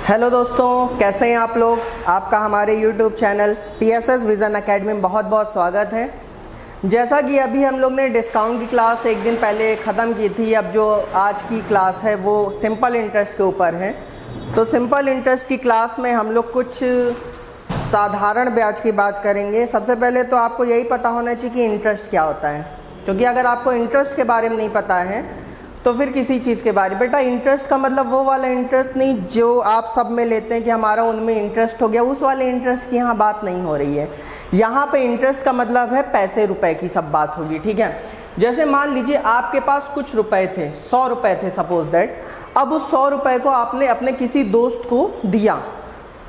Hello दोस्तों, कैसे हैं आप लोग। आपका हमारे YouTube channel PSS vision academy में बहुत बहुत स्वागत है। जैसा कि अभी हम लोग ने डिस्काउंट की क्लास एक दिन पहले ख़त्म की थी, अब जो आज की क्लास है वो सिंपल इंटरेस्ट के ऊपर है। तो सिंपल इंटरेस्ट की क्लास में हम लोग कुछ साधारण ब्याज की बात करेंगे। सबसे पहले तो आपको यही पता होना चाहिए कि इंटरेस्ट क्या होता है, क्योंकि अगर आपको इंटरेस्ट के बारे में नहीं पता है तो फिर किसी चीज़ के बारे में। बेटा इंटरेस्ट का मतलब वो वाला इंटरेस्ट नहीं जो आप सब में लेते हैं कि हमारा उनमें इंटरेस्ट हो गया, उस वाले इंटरेस्ट की यहाँ बात नहीं हो रही है। यहाँ पे इंटरेस्ट का मतलब है पैसे रुपए की सब बात होगी, ठीक है। जैसे मान लीजिए आपके पास कुछ रुपए थे, 100 रुपए थे सपोज दैट। अब उस 100 रुपए को आपने अपने किसी दोस्त को दिया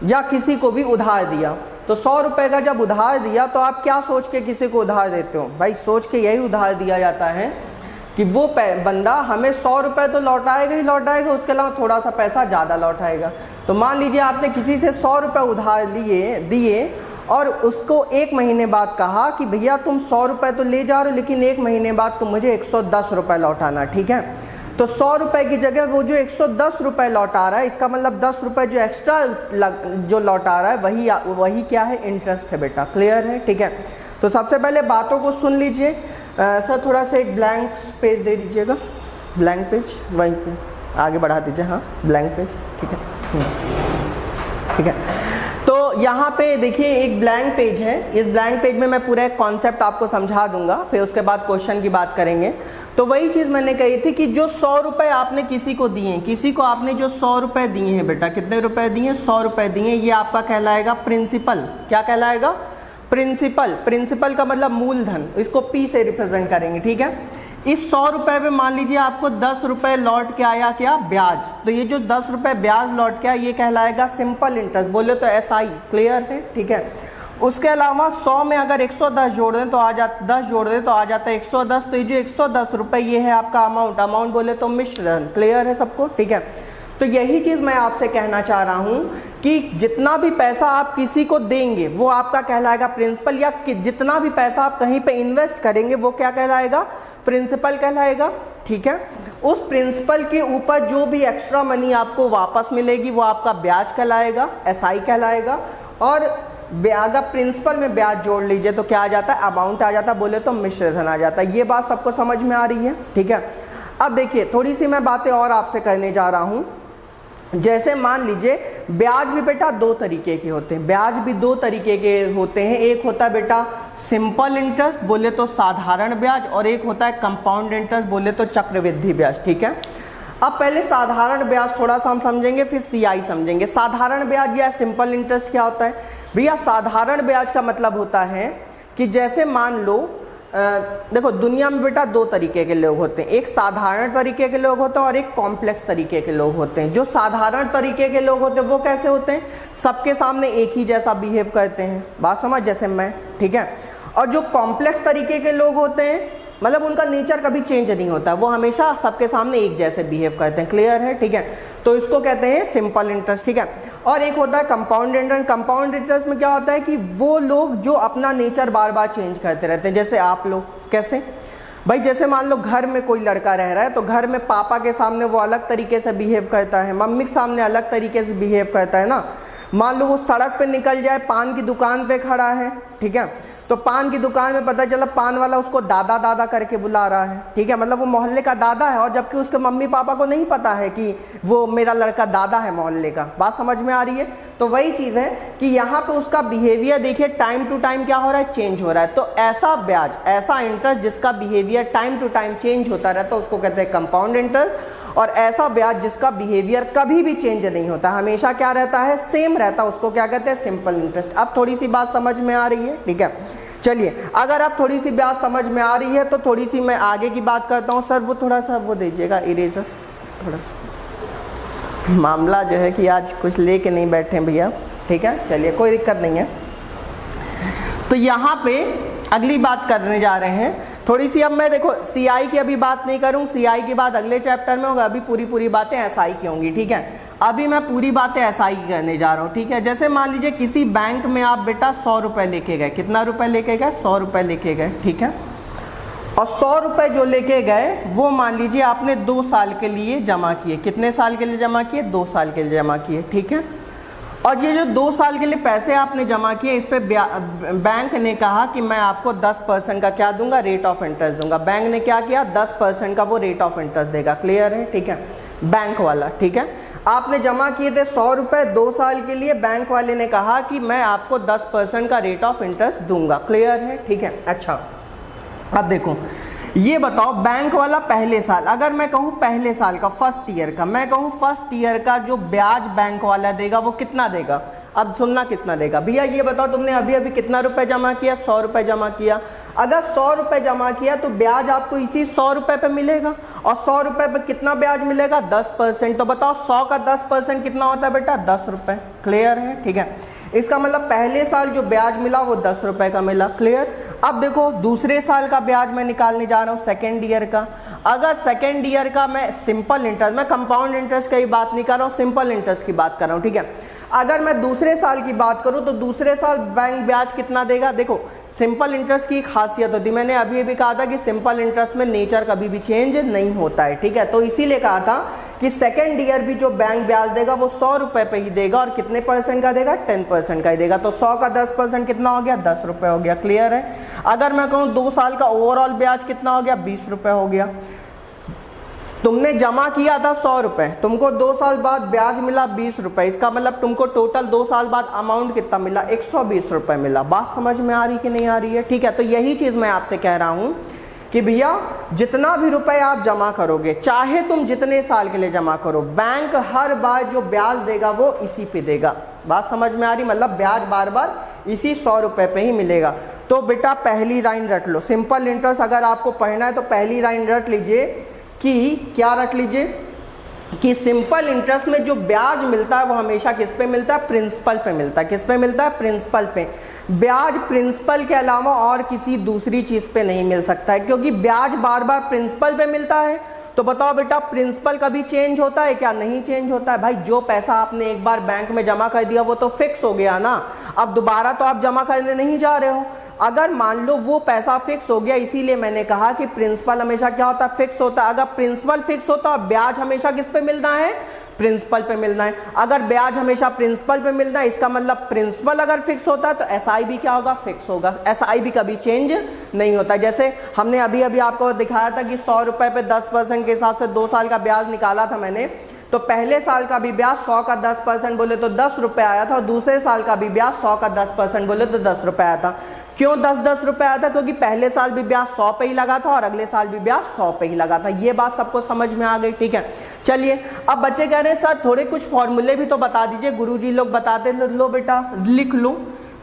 या किसी को भी उधार दिया। तो 100 रुपए का जब उधार दिया तो आप क्या सोच के किसी को उधार देते हो? भाई सोच के यही उधार दिया जाता है कि वो बंदा हमें 100 रुपए तो लौटाएगा ही लौटाएगा, उसके अलावा थोड़ा सा पैसा ज़्यादा लौटाएगा। तो मान लीजिए आपने किसी से 100 रुपए उधार दिए और उसको एक महीने बाद कहा कि भैया तुम 100 रुपए तो ले जा रहे हो लेकिन एक महीने बाद तुम मुझे 110 रुपए लौटाना, ठीक है। तो 100 रुपए की जगह वो जो 110 रुपए लौटा रहा है, इसका मतलब 10 रुपए जो एक्स्ट्रा जो लौटा रहा है वही क्या है? इंटरेस्ट है बेटा। क्लियर है, ठीक है। तो सबसे पहले बातों को सुन लीजिए। सर थोड़ा सा एक ब्लैंक पेज दे दीजिएगा, ब्लैंक पेज वहीं पे आगे बढ़ा दीजिए। हाँ ब्लैंक पेज, ठीक है, ठीक है। तो यहाँ पे देखिए एक ब्लैंक पेज है। इस ब्लैंक पेज में मैं पूरा एक कॉन्सेप्ट आपको समझा दूंगा, फिर उसके बाद क्वेश्चन की बात करेंगे। तो वही चीज़ मैंने कही थी कि जो 100 रुपए आपने किसी को दिए, किसी को आपने जो 100 रुपए दिए हैं बेटा, कितने रुपए दिए? 100 रुपए दिए। ये आपका कहलाएगा प्रिंसिपल। क्या कहलाएगा? प्रिंसिपल। प्रिंसिपल का मतलब मूलधन, इसको P से रिप्रेजेंट करेंगे, ठीक है। इस 100 रुपए पे मान लीजिए आपको 10 रुपए लौट के आया, क्या? ब्याज। तो ये जो 10 रुपए ब्याज लौट के आया ये कहलाएगा सिंपल इंटरेस्ट, बोले तो SI। क्लियर है, ठीक है। उसके अलावा 100 में अगर 110 जोड़ दें तो आ जाता 10 जोड़ दें तो आ जाता है 110। तो ये जो 110 रुपए ये है आपका अमाउंट बोले तो मिश्रण। क्लियर है सबको, ठीक है। तो यही चीज़ मैं आपसे कहना चाह रहा हूँ कि जितना भी पैसा आप किसी को देंगे वो आपका कहलाएगा प्रिंसिपल, या जितना भी पैसा आप कहीं पे इन्वेस्ट करेंगे वो क्या कहलाएगा? प्रिंसिपल कहलाएगा, ठीक है। उस प्रिंसिपल के ऊपर जो भी एक्स्ट्रा मनी आपको वापस मिलेगी वो आपका ब्याज कहलाएगा, SI कहलाएगा। और अगर प्रिंसिपल में ब्याज जोड़ लीजिए तो क्या आ जाता है? अमाउंट आ जाता है, बोले तो मिश्रधन आ जाता है। ये बात सबको समझ में आ रही है, ठीक है। अब देखिए थोड़ी सी मैं बातें और आपसे करने जा रहा हूँ। जैसे मान लीजिए ब्याज भी बेटा दो तरीके के होते हैं, ब्याज भी दो तरीके के होते हैं। एक होता है बेटा सिंपल इंटरेस्ट, बोले तो साधारण ब्याज, और एक होता है कंपाउंड इंटरेस्ट, बोले तो चक्रवृद्धि ब्याज, ठीक है। अब पहले साधारण ब्याज थोड़ा सा हम समझेंगे, फिर CI समझेंगे। साधारण ब्याज या सिंपल इंटरेस्ट क्या होता है भैया? साधारण ब्याज का मतलब होता है कि जैसे मान लो देखो दुनिया में बेटा दो तरीके के लोग होते हैं, एक साधारण तरीके के लोग होते हैं और एक कॉम्प्लेक्स तरीके के लोग होते हैं। जो साधारण तरीके के लोग होते हैं वो कैसे होते हैं? सबके सामने एक ही जैसा बिहेव करते हैं, बात समझ, जैसे मैं, ठीक है। और जो कॉम्प्लेक्स तरीके के लोग होते हैं मतलब उनका नेचर कभी चेंज नहीं होता, वो हमेशा सबके सामने एक जैसे बिहेव करते हैं। क्लियर है, ठीक है। तो इसको कहते हैं सिंपल इंटरेस्ट, ठीक है। और एक होता है कंपाउंड इंटरेस्ट। कंपाउंड इंटरेस्ट में क्या होता है कि वो लोग जो अपना नेचर बार बार चेंज करते रहते हैं, जैसे आप लोग। कैसे भाई? जैसे मान लो घर में कोई लड़का रह रहा है तो घर में पापा के सामने वो अलग तरीके से बिहेव करता है, मम्मी के सामने अलग तरीके से बिहेव करता है ना। मान लो वो सड़क पे निकल जाए, पान की दुकान पे खड़ा है, ठीक है, तो पान की दुकान में पता चला पान वाला उसको दादा दादा करके बुला रहा है, ठीक है, मतलब वो मोहल्ले का दादा है, और जबकि उसके मम्मी पापा को नहीं पता है कि वो मेरा लड़का दादा है मोहल्ले का। बात समझ में आ रही है? तो वही चीज़ है कि यहाँ पे उसका बिहेवियर देखिए टाइम टू टाइम क्या हो रहा है? चेंज हो रहा है। तो ऐसा ब्याज, ऐसा इंटरेस्ट जिसका behaviour time to time change होता रहता है उसको कहते हैं कंपाउंड इंटरेस्ट। और ऐसा ब्याज जिसका बिहेवियर कभी भी चेंज नहीं होता, हमेशा क्या रहता है? सेम रहता है, उसको क्या कहते हैं? Simple interest. अब थोड़ी सी बात समझ में आ रही है, ठीक है। चलिए अगर आप थोड़ी सी बात समझ में आ रही है तो थोड़ी सी मैं आगे की बात करता हूँ। सर वो थोड़ा सा वो दीजिएगा इरेजर, थोड़ा सा मामला जो है कि आज कुछ लेके नहीं बैठे हैं भैया, ठीक है। चलिए कोई दिक्कत नहीं है। तो यहाँ पे अगली बात करने जा रहे हैं थोड़ी सी। अब मैं देखो CI की अभी बात नहीं करूँ, CI की बात अगले चैप्टर में होगा, अभी पूरी बातें SI की होंगी, ठीक है। अभी मैं पूरी बातें SI की करने जा रहा हूँ, ठीक है। जैसे मान लीजिए किसी बैंक में आप बेटा 100 रुपए लेके गए, कितना रुपए लेके गए? 100 रुपए लेके गए, ठीक है। और 100 रुपये जो लेके गए वो मान लीजिए आपने 2 साल के लिए जमा किए। कितने साल के लिए जमा किए? 2 साल के लिए जमा किए, ठीक है। और ये जो 2 साल के लिए पैसे आपने जमा किए, इस पे बैंक ने कहा कि मैं आपको 10% का क्या दूंगा? रेट ऑफ इंटरेस्ट दूंगा। बैंक ने क्या किया? 10% का वो रेट ऑफ इंटरेस्ट देगा। क्लियर है? ठीक है, बैंक वाला, ठीक है। आपने जमा किए थे 100 रुपये 2 साल के लिए, बैंक वाले ने कहा कि मैं आपको 10% का रेट ऑफ इंटरेस्ट दूंगा। क्लियर है? ठीक है। अच्छा, अब देखो, ये बताओ बैंक वाला पहले साल, अगर मैं कहूँ पहले साल का, फर्स्ट ईयर का, मैं कहूँ फर्स्ट ईयर का जो ब्याज बैंक वाला देगा वो कितना देगा? अब सुनना, कितना देगा भैया? ये बताओ, तुमने अभी अभी कितना रुपए जमा किया? 100 रुपये जमा किया। अगर 100 रुपये जमा किया तो ब्याज आपको इसी 100 रुपये पे मिलेगा। और 100 रुपये पे कितना ब्याज मिलेगा? 10%। तो बताओ 100 का 10% कितना होता है बेटा? 10 रुपये। क्लियर है? ठीक है। इसका मतलब पहले साल जो ब्याज मिला वो 10 रुपये का मिला। क्लियर? अब देखो, दूसरे साल का ब्याज मैं निकालने जा रहा हूँ, सेकेंड ईयर का। अगर सेकेंड ईयर का मैं सिंपल इंटरेस्ट, मैं कंपाउंड इंटरेस्ट की बात नहीं कर रहा हूँ, सिंपल इंटरेस्ट की बात कर रहा हूँ, ठीक है। अगर मैं दूसरे साल की बात करूं तो दूसरे साल बैंक ब्याज कितना देगा? देखो, सिंपल इंटरेस्ट की खासियत होती है, मैंने अभी अभी कहा था कि सिंपल इंटरेस्ट में नेचर कभी भी चेंज नहीं होता है, ठीक है। तो इसीलिए कहा था कि सेकेंड ईयर भी जो बैंक ब्याज देगा वो 100 रुपये पे ही देगा। और कितने परसेंट का देगा? 10% का ही देगा। तो 100 का 10% कितना हो गया? 10 रुपये हो गया। क्लियर है? अगर मैं कहूँ 2 साल का ओवरऑल ब्याज कितना हो गया? 20 रुपये हो गया। तुमने जमा किया था 100 रुपये, तुमको 2 साल बाद ब्याज मिला 20 रुपये, इसका मतलब तुमको टोटल 2 साल बाद अमाउंट कितना मिला? 120 रुपये मिला। बात समझ में आ रही कि नहीं आ रही है? ठीक है। तो यही चीज़ मैं आपसे कह रहा हूँ कि भैया जितना भी रुपए आप जमा करोगे, चाहे तुम जितने साल के लिए जमा करो, बैंक हर बार जो ब्याज देगा वो इसी पे देगा। बात समझ में आ रही? मतलब ब्याज बार बार इसी 100 रुपये पे ही मिलेगा। तो बेटा पहली लाइन रट लो, सिंपल इंटरेस्ट अगर आपको पढ़ना है तो पहली लाइन रट लीजिए कि क्या रट लीजिए कि सिंपल इंटरेस्ट में जो ब्याज मिलता है वो हमेशा किस पे मिलता है? प्रिंसिपल पे मिलता है। किस पे मिलता है? प्रिंसिपल पे। ब्याज प्रिंसिपल के अलावा और किसी दूसरी चीज पे नहीं मिल सकता है, क्योंकि ब्याज बार बार प्रिंसिपल पे मिलता है। तो बताओ बेटा, प्रिंसिपल कभी चेंज होता है क्या? नहीं चेंज होता है। भाई जो पैसा आपने एक बार बैंक में जमा कर दिया वो तो फिक्स हो गया ना, अब दोबारा तो आप जमा करने नहीं जा रहे हो। अगर मान लो वो पैसा फिक्स हो गया, इसीलिए मैंने कहा कि प्रिंसिपल हमेशा क्या होता है? फिक्स होता है। अगर प्रिंसिपल फिक्स होता है, ब्याज हमेशा किस पे मिलना है? प्रिंसिपल पे मिलना है। अगर ब्याज हमेशा प्रिंसिपल पे मिलना है, इसका मतलब प्रिंसिपल अगर फिक्स होता है तो एसआई भी क्या होगा? फिक्स होगा। एसआई भी कभी चेंज नहीं होता। जैसे हमने अभी अभी आपको दिखाया था कि 100 रुपये पे 10% के हिसाब से 2 साल का ब्याज निकाला था मैंने, तो पहले साल का भी ब्याज 100 का 10% बोले तो 10 रुपये आया था, और दूसरे साल का भी ब्याज 100 का 10% बोले तो 10 रुपये आया था। क्यों 10-10 रुपये आया था? क्योंकि पहले साल भी ब्याज 100 पे ही लगा था और अगले साल भी ब्याज 100 पे ही लगा था। ये बात सबको समझ में आ गई? ठीक है। चलिए, अब बच्चे कह रहे हैं सर थोड़े कुछ फॉर्मूले भी तो बता दीजिए, गुरुजी लोग बताते। लो बेटा, लिख लो,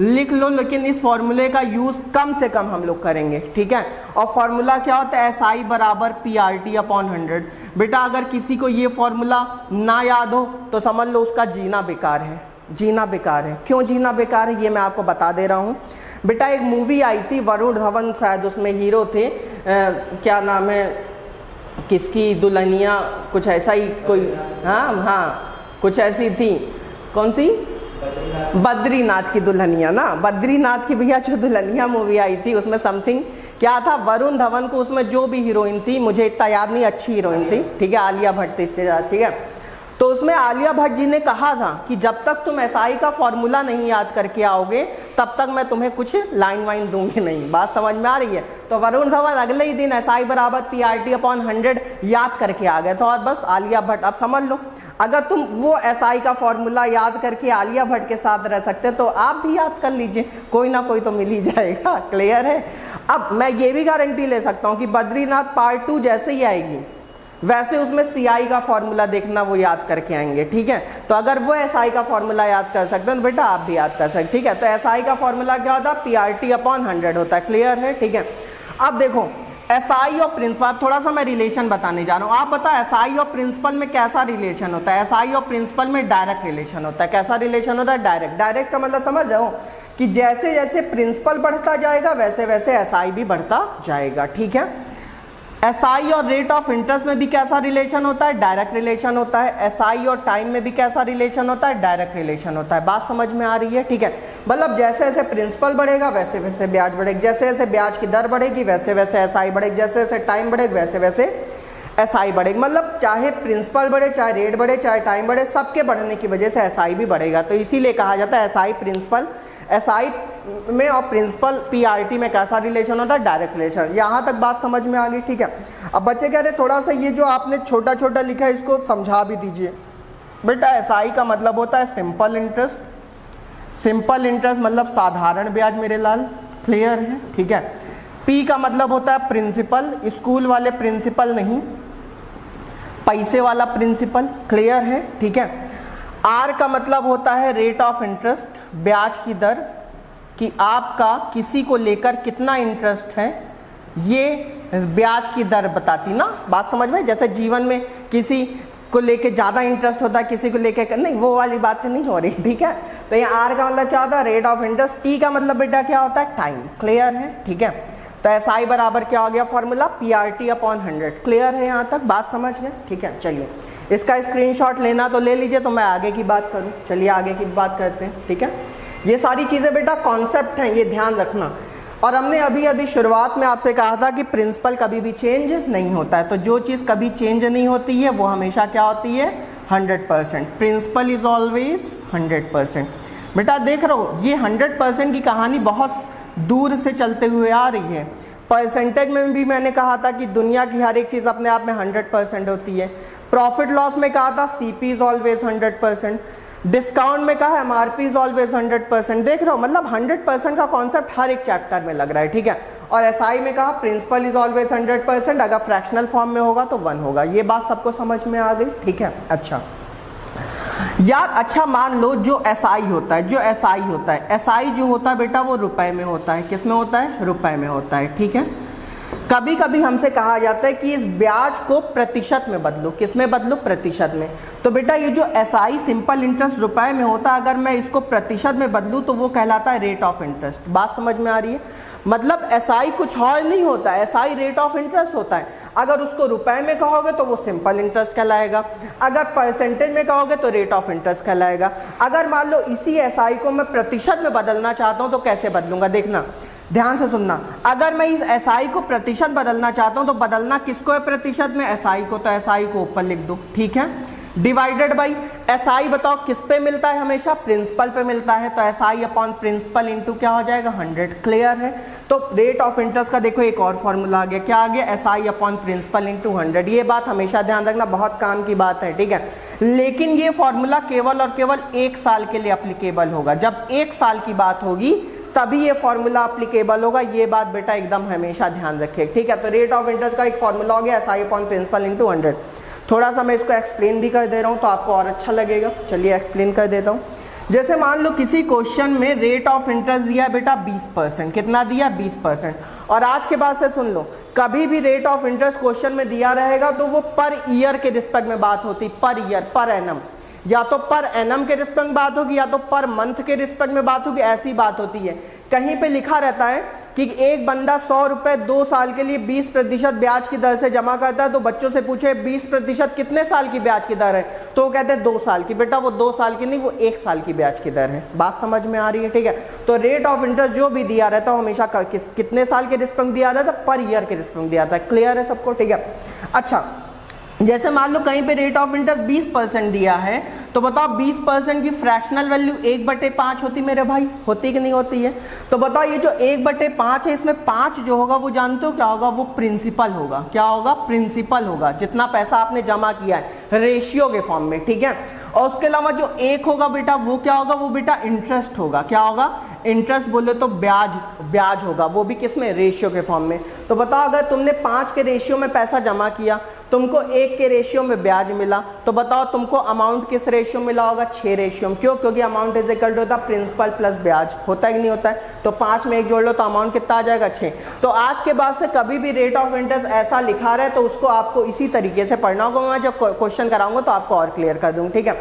लेकिन इस फॉर्मूले का यूज कम से कम हम लोग करेंगे, ठीक है। और फॉर्मूला क्या होता है? SI बराबर PRT/100। बेटा अगर किसी को ये फॉर्मूला ना याद हो तो समझ लो उसका जीना बेकार है। जीना बेकार है। क्यों जीना बेकार है ये मैं आपको बता दे रहा हूँ। बेटा एक मूवी आई थी, वरुण धवन शायद उसमें हीरो थे, क्या नाम है, किसकी दुल्हनिया, कुछ ऐसा ही कोई, हाँ कुछ ऐसी थी। कौन सी? बद्रीनाथ की दुल्हनिया ना, बद्रीनाथ की भैया जो दुल्हनिया मूवी आई थी उसमें समथिंग क्या था, वरुण धवन को उसमें जो भी हीरोइन थी, मुझे इतना याद नहीं, अच्छी हीरोइन थी, ठीक है, आलिया भट्ट थी इसके साथ, ठीक है। तो उसमें आलिया भट्ट जी ने कहा था कि जब तक तुम एसआई का फॉर्मूला नहीं याद करके आओगे तब तक मैं तुम्हें कुछ लाइन वाइन दूंगी नहीं। बात समझ में आ रही है? तो वरुण धवन अगले ही दिन SI बराबर PRT/100 याद करके आ गए थे। और बस आलिया भट्ट, अब समझ लो अगर तुम वो SI का फॉर्मूला याद करके आलिया भट्ट के साथ रह सकते तो आप भी याद कर लीजिए, कोई ना कोई तो मिल ही जाएगा। क्लियर है? अब मैं ये भी गारंटी ले सकता हूँ कि बद्रीनाथ पार्ट 2 जैसे ही आएगी वैसे उसमें CI का फॉर्मूला देखना वो याद करके आएंगे, ठीक है। तो अगर वो SI का फॉर्मूला याद कर सकते हैं तो बेटा आप भी याद कर सकते, ठीक है। तो SI का फॉर्मूला क्या होता है? PRT/100 होता है। क्लियर है? ठीक है। अब देखो SI और प्रिंसिपल, थोड़ा सा मैं रिलेशन बताने जा रहा हूँ। आप बताओ SI और प्रिंसिपल में कैसा रिलेशन होता है? SI और प्रिंसिपल में डायरेक्ट रिलेशन होता है। कैसा रिलेशन होता है? डायरेक्ट का मतलब समझ रहे हो कि जैसे जैसे प्रिंसिपल बढ़ता जाएगा वैसे वैसे SI भी बढ़ता जाएगा, ठीक है। एसआई और रेट ऑफ इंटरेस्ट में भी कैसा रिलेशन होता है? डायरेक्ट रिलेशन होता है। एसआई और टाइम में भी कैसा रिलेशन होता है? डायरेक्ट रिलेशन होता है। बात समझ में आ रही है? ठीक है, मतलब जैसे जैसे प्रिंसिपल बढ़ेगा वैसे वैसे ब्याज बढ़ेगी, जैसे जैसे ब्याज की दर बढ़ेगी वैसे वैसे एसआई बढ़ेगी, जैसे जैसे टाइम बढ़ेगा वैसे वैसे एसआई बढ़ेगी। मतलब चाहे प्रिंसिपल बढ़े, चाहे रेट बढ़े, चाहे टाइम बढ़े, सबके बढ़ने की वजह से एसआई भी बढ़ेगा। तो इसीलिए कहा जाता है एसआई प्रिंसिपल, एसआई में और प्रिंसिपल पीआरटी में कैसा रिलेशन होता है? Direct relation. यहाँ तक बात समझ में आ गई? ठीक है। अब बच्चे कह रहे थोड़ा सा ये जो आपने छोटा छोटा लिखा है इसको समझा भी दीजिए। बेटा एसआई का मतलब होता है सिंपल इंटरेस्ट। सिंपल इंटरेस्ट मतलब साधारण ब्याज मेरे लाल, क्लियर है? ठीक है। पी का मतलब होता है प्रिंसिपल, स्कूल वाले प्रिंसिपल नहीं, पैसे वाला प्रिंसिपल, क्लियर है? ठीक है। आर का मतलब होता है रेट ऑफ इंटरेस्ट, ब्याज की दर, कि आपका किसी को लेकर कितना इंटरेस्ट है, ये ब्याज की दर बताती ना। बात समझ में? जैसे जीवन में किसी को लेके ज़्यादा इंटरेस्ट होता है, किसी को लेके नहीं, वो वाली बातें नहीं हो रही। ठीक है। तो ये आर का मतलब क्या होता है? Rate of interest. टी का मतलब बेटा क्या होता है? टाइम, क्लियर है? ठीक है। तो एसआई बराबर क्या हो गया फॉर्मूला? पीआरटी अपॉन 100, क्लियर है? यहाँ तक बात समझ गए? ठीक है। चलिए इसका स्क्रीनशॉट लेना तो ले लीजिए, तो मैं आगे की बात करूँ। चलिए आगे की बात करते हैं। ठीक है। ये सारी चीज़ें बेटा कॉन्सेप्ट हैं, ये ध्यान रखना। और हमने अभी अभी शुरुआत में आपसे कहा था कि प्रिंसिपल कभी भी चेंज नहीं होता है। तो जो चीज़ कभी चेंज नहीं होती है वो हमेशा क्या होती है? 100%। Principal is always 100%। बेटा देख रहे हो, ये 100% की कहानी बहुत दूर से चलते हुए आ रही है। परसेंटेज में भी मैंने कहा था कि दुनिया की हर एक चीज़ अपने आप में 100% होती है। प्रॉफिट लॉस में कहा था सीपी इज ऑलवेज 100%। डिस्काउंट में कहा एमआरपी इज ऑलवेज 100%। देख रहे हो, मतलब 100% का कॉन्सेप्ट हर एक चैप्टर में लग रहा है। ठीक है। और एसआई में कहा प्रिंसिपल इज ऑलवेज 100%, अगर फ्रैक्शनल फॉर्म में होगा तो 1 होगा। ये बात सबको समझ में आ गई? ठीक है। अच्छा यार, अच्छा मान लो जो एसआई होता है, जो एसआई होता है, एसआई जो होता है बेटा वो रुपए में होता है। किस में होता है? रुपए में होता है। ठीक है। कभी कभी हमसे कहा जाता है कि इस ब्याज को प्रतिशत में बदलो। किस में बदलो? प्रतिशत में। तो बेटा ये जो एसआई सिंपल इंटरेस्ट रुपए में होता है, अगर मैं इसको प्रतिशत में बदलूं तो वो कहलाता है रेट ऑफ इंटरेस्ट। बात समझ में आ रही है? मतलब एसआई कुछ और नहीं होता है, एसआई रेट ऑफ इंटरेस्ट होता है। अगर उसको रुपए में कहोगे तो वो सिंपल इंटरेस्ट कहलाएगा, अगर परसेंटेज में कहोगे तो रेट ऑफ इंटरेस्ट कहलाएगा। अगर मान लो इसी एसआई को मैं प्रतिशत में बदलना चाहता हूं तो कैसे बदलूंगा? देखना, ध्यान से सुनना। अगर मैं इस एसआई को प्रतिशत बदलना चाहता हूं तो बदलना किसको है प्रतिशत में? एसआई को। तो एसआई को ऊपर लिख दो। ठीक है। डिवाइडेड बाई एसआई, बताओ किस पे मिलता है? हमेशा प्रिंसिपल पे मिलता है। तो एसआई अपॉन प्रिंसिपल इंटू क्या हो जाएगा? 100, क्लियर है? तो रेट ऑफ इंटरेस्ट का देखो एक और फॉर्मूला आ गया। क्या आ गया? SI upon principal into 100। ये बात हमेशा ध्यान रखना, बहुत काम की बात है। ठीक है। लेकिन ये फॉर्मूला केवल और केवल 1 साल के लिए अप्लीकेबल होगा। जब 1 साल की बात होगी तभी ये फॉर्मूला अप्लीकेबल होगा। ये बात बेटा एकदम हमेशा ध्यान रखिए। ठीक है। तो रेट ऑफ इंटरेस्ट का एक फॉर्मूला हो गया एसआई अपॉन प्रिंसिपल इंटू 100। थोड़ा सा मैं इसको एक्सप्लेन भी कर दे रहा हूँ तो आपको और अच्छा लगेगा। चलिए एक्सप्लेन कर देता हूँ। जैसे मान लो किसी क्वेश्चन में रेट ऑफ इंटरेस्ट दिया है बेटा 20%। कितना दिया? 20%। और आज के बाद से सुन लो, कभी भी रेट ऑफ इंटरेस्ट क्वेश्चन में दिया रहेगा तो वो पर ईयर के रिस्पेक्ट में बात होती, पर ईयर, पर एनम। या तो पर एनम के रिस्पेक्ट में बात होगी या तो पर मंथ के रिस्पेक्ट में बात होगी, ऐसी बात होती है। कहीं पे लिखा रहता है कि एक बंदा 100 रुपए 2 साल के लिए 20% ब्याज की दर से जमा करता है। तो बच्चों से पूछे 20% कितने साल की ब्याज की दर है? तो वो कहते हैं 2 साल की। बेटा वो 2 साल की नहीं, वो 1 साल की ब्याज की दर है। बात समझ में आ रही है? ठीक है। तो रेट ऑफ इंटरेस्ट जो भी दिया रहता है हमेशा कितने साल के रिस्पेक्ट में दिया रहता है? पर ईयर के रिस्पेक्ट में दिया जाता है। क्लियर है सबको? ठीक है। अच्छा, जैसे मान लो कहीं पे रेट ऑफ इंटरेस्ट 20% दिया है तो बताओ 20% की फ्रैक्शनल वैल्यू 1/5 होती मेरे भाई? होती कि नहीं होती है? तो बताओ ये जो 1/5 है, इसमें 5 जो होगा वो जानते हो क्या होगा? वो प्रिंसिपल होगा। क्या होगा? प्रिंसिपल होगा। जितना पैसा आपने जमा किया है रेशियो के फॉर्म में। ठीक है। और उसके अलावा जो 1 होगा बेटा वो क्या होगा? वो बेटा इंटरेस्ट होगा। क्या होगा? इंटरेस्ट बोले तो ब्याज होगा, वो भी किस में? रेशियो के फॉर्म में। तो बताओ अगर तुमने 5 के रेशियो में पैसा जमा किया, तुमको 1 के रेशियो में ब्याज मिला, तो बताओ तुमको अमाउंट किस रेशियो मिला होगा? 6 रेशियो में। क्यों? क्योंकि अमाउंट इज इक्वल टू होता है प्रिंसिपल प्लस ब्याज। होता है कि नहीं होता है? तो 5 में 1 जोड़ लो तो अमाउंट कितना आ जाएगा? 6। तो आज के बाद से कभी भी रेट ऑफ इंटरेस्ट ऐसा लिखा रहा है तो उसको आपको इसी तरीके से पढ़ना होगा। मैं जब क्वेश्चन कराऊंगा तो आपको और क्लियर कर दूंगा। ठीक है।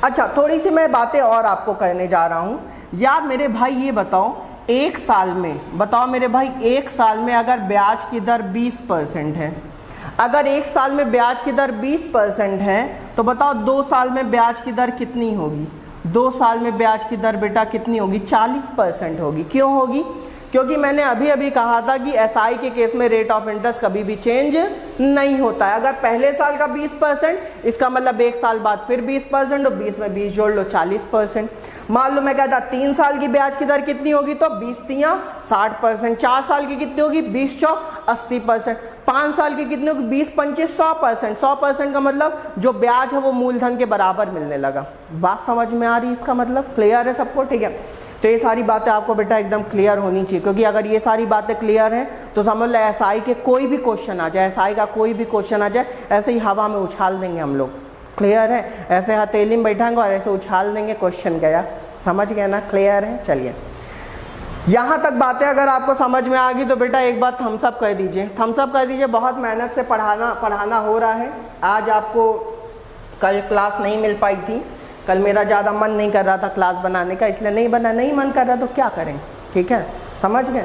अच्छा, थोड़ी सी मैं बातें और आपको कहने जा रहा हूं। यार मेरे भाई ये बताओ, 1 साल में, बताओ मेरे भाई 1 साल में अगर ब्याज की दर 20% है, अगर एक साल में ब्याज की दर 20% है तो बताओ 2 साल में ब्याज की दर कितनी होगी? 2 साल में ब्याज की दर बेटा कितनी होगी? 40% होगी। क्यों होगी? क्योंकि मैंने अभी अभी कहा था कि एसआई के केस में रेट ऑफ इंटरेस्ट कभी भी चेंज नहीं होता है। अगर पहले साल का 20%, इसका मतलब एक साल बाद फिर 20% और 20 में 20 जोड़ लो 40%। मान लो मैं कहता 3 साल की ब्याज की दर कितनी होगी तो 20 तियां 60%। 4 साल की कितनी होगी? 20 चौक 80%। 5 साल की कितनी होगी? 20 25 100%। 100% का मतलब जो ब्याज है वो मूलधन के बराबर मिलने लगा। बात समझ में आ रही है? इसका मतलब क्लियर है सबको? ठीक है, तो ये सारी बातें आपको बेटा एकदम क्लियर होनी चाहिए, क्योंकि अगर ये सारी बातें क्लियर हैं तो समझ लो एसआई के कोई भी क्वेश्चन आ जाए, एसआई का कोई भी क्वेश्चन आ जाए, ऐसे ही हवा में उछाल देंगे हम लोग। क्लियर है? ऐसे हथेली में बैठाएंगे और ऐसे उछाल देंगे, क्वेश्चन गया। समझ गए ना? क्लियर है? चलिए, यहाँ तक बातें अगर आपको समझ में आ गई तो बेटा एक बार थम्स अप कर दीजिए, थम्स अप कर दीजिए। बहुत मेहनत से पढ़ाना हो रहा है। आज आपको कल क्लास नहीं मिल पाई थी, कल मेरा ज़्यादा मन नहीं कर रहा था क्लास बनाने का, इसलिए नहीं मन कर रहा तो क्या करें? ठीक है, समझ गए?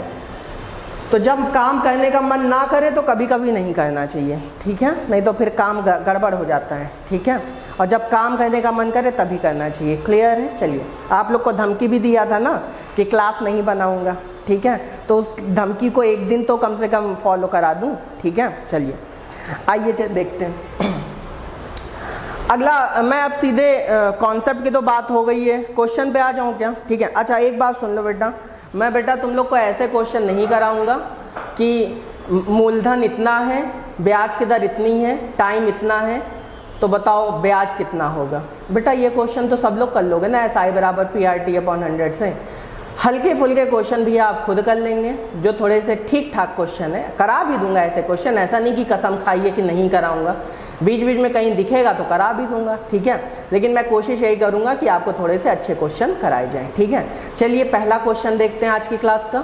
तो जब काम करने का मन ना करे तो कभी कभी नहीं करना चाहिए, ठीक है? नहीं तो फिर काम गड़बड़ हो जाता है, ठीक है? और जब काम करने का मन करे तभी करना चाहिए। क्लियर है? चलिए, आप लोग को धमकी भी दिया था ना कि क्लास नहीं बनाऊंगा, ठीक है? तो उस धमकी को एक दिन तो कम से कम फॉलो करा दूं, ठीक है? चलिए आइए देखते हैं अगला। मैं अब सीधे कॉन्सेप्ट की तो बात हो गई है, क्वेश्चन पे आ जाऊं क्या? ठीक है, अच्छा एक बात सुन लो बेटा, मैं बेटा तुम लोग को ऐसे क्वेश्चन नहीं कराऊंगा कि मूलधन इतना है, ब्याज की दर इतनी है, टाइम इतना है, तो बताओ ब्याज कितना होगा। बेटा ये क्वेश्चन तो सब लोग कर लोगे ना, एसआई बराबर PRT/100 से। हल्के फुल्के क्वेश्चन भी आप खुद कर लेंगे, जो थोड़े से ठीक ठाक क्वेश्चन है। करा भी दूंगा ऐसे क्वेश्चन, ऐसा नहीं कि कसम खाइए कि नहीं कराऊंगा, बीच बीच में कहीं दिखेगा तो करा भी दूंगा, ठीक है? लेकिन मैं कोशिश यही करूंगा कि आपको थोड़े से अच्छे क्वेश्चन कराए जाएं, ठीक है? चलिए पहला क्वेश्चन देखते हैं आज की क्लास का।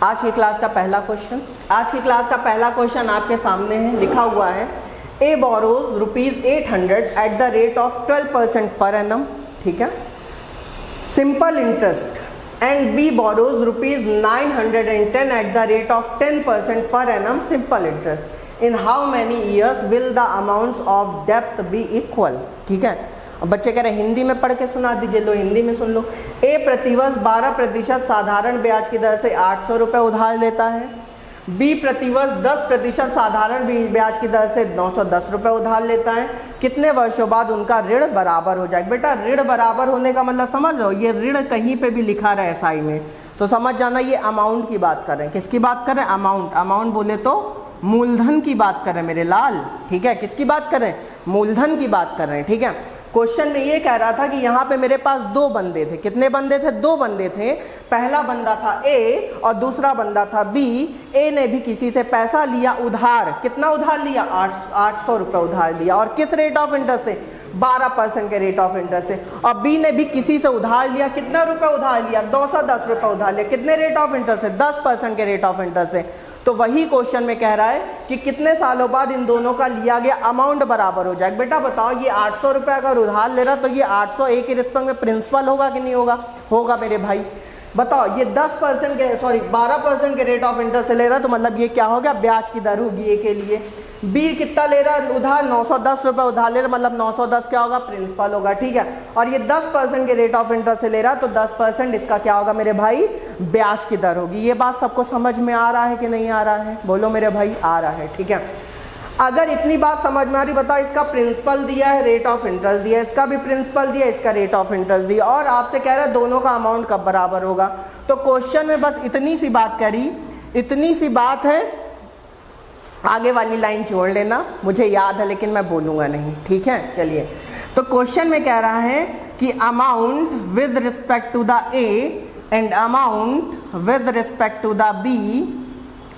आज की क्लास का पहला क्वेश्चन, आज की क्लास का पहला क्वेश्चन आपके सामने है, लिखा हुआ है A borrows ₹800 at the rate of 12% per annum, ठीक है, simple interest, and B borrows ₹910 at the rate of 10% per annum simple interest. In how many years will the amounts of debt be equal? ठीक है, अब बच्चे कह रहे हैं हिंदी में पढ़ के सुना दीजिए, लो हिंदी में सुन लो। ए प्रतिवर्ष 12% साधारण ब्याज की दर से 800 रुपये उधार लेता है। बी प्रतिवर्ष 10% साधारण ब्याज की दर से 910 रुपये उधार लेता है। कितने वर्षों बाद उनका ऋण बराबर हो जाएगा? बेटा ऋण बराबर होने का मतलब समझ लो, ये ऋण कहीं पे भी लिखा रहा है एसआई में तो समझ जाना ये अमाउंट की बात कर रहे हैं। किसकी बात कर रहे हैं? अमाउंट। अमाउंट बोले तो मूलधन की बात कर रहे हैं मेरे लाल, ठीक है? किसकी बात कर रहे हैं? मूलधन की बात कर रहे हैं, ठीक है? क्वेश्चन में ये कह रहा था कि यहाँ पे मेरे पास 2 बंदे थे। कितने बंदे थे? 2 बंदे थे। पहला बंदा था ए और दूसरा बंदा था बी। ए ने भी किसी से पैसा लिया उधार। कितना उधार लिया? 800 रुपये उधार लिया। और किस रेट ऑफ इंटरेस्ट से? 12% के रेट ऑफ इंटरेस्ट से। और बी ने भी किसी से उधार लिया। कितना रुपये उधार लिया? 210 रुपये उधार लिया। कितने रेट ऑफ इंटरेस्ट से? 10% के रेट ऑफ इंटरेस्ट से। तो वही क्वेश्चन में कह रहा है कि कितने सालों बाद इन दोनों का लिया गया अमाउंट बराबर हो जाएगा। बेटा बताओ, ये 800 रुपये अगर उधार ले रहा तो ये 800 ए के रिस्पेक्ट में प्रिंसिपल होगा कि नहीं होगा? होगा मेरे भाई। बताओ ये 10% के 12% के रेट ऑफ इंटरेस्ट से ले रहा तो मतलब ये क्या हो गया? ब्याज की दर होगी ए के लिए। बी कितना ले रहा है उधार? 910 रुपये उधार ले रहा, मतलब 910 क्या होगा? प्रिंसिपल होगा, ठीक है? और ये 10% के रेट ऑफ इंटरेस्ट से ले रहा तो 10% इसका क्या होगा मेरे भाई? ब्याज की दर होगी। ये बात सबको समझ में आ रहा है कि नहीं आ रहा है? बोलो मेरे भाई, आ रहा है, ठीक है? अगर इतनी बात समझ में आ रही, बताओ इसका प्रिंसिपल दिया है, रेट ऑफ इंटरेस्ट दिया है, इसका भी प्रिंसिपल दिया, इसका रेट ऑफ इंटरेस्ट दिया, और आपसे कह रहा है दोनों का अमाउंट कब बराबर होगा। तो क्वेश्चन में बस इतनी सी बात करी, इतनी सी बात है। आगे वाली लाइन जोड़ लेना, मुझे याद है लेकिन मैं बोलूँगा नहीं, ठीक है? चलिए, तो क्वेश्चन में कह रहा है कि amount with respect to the A and amount with respect to the B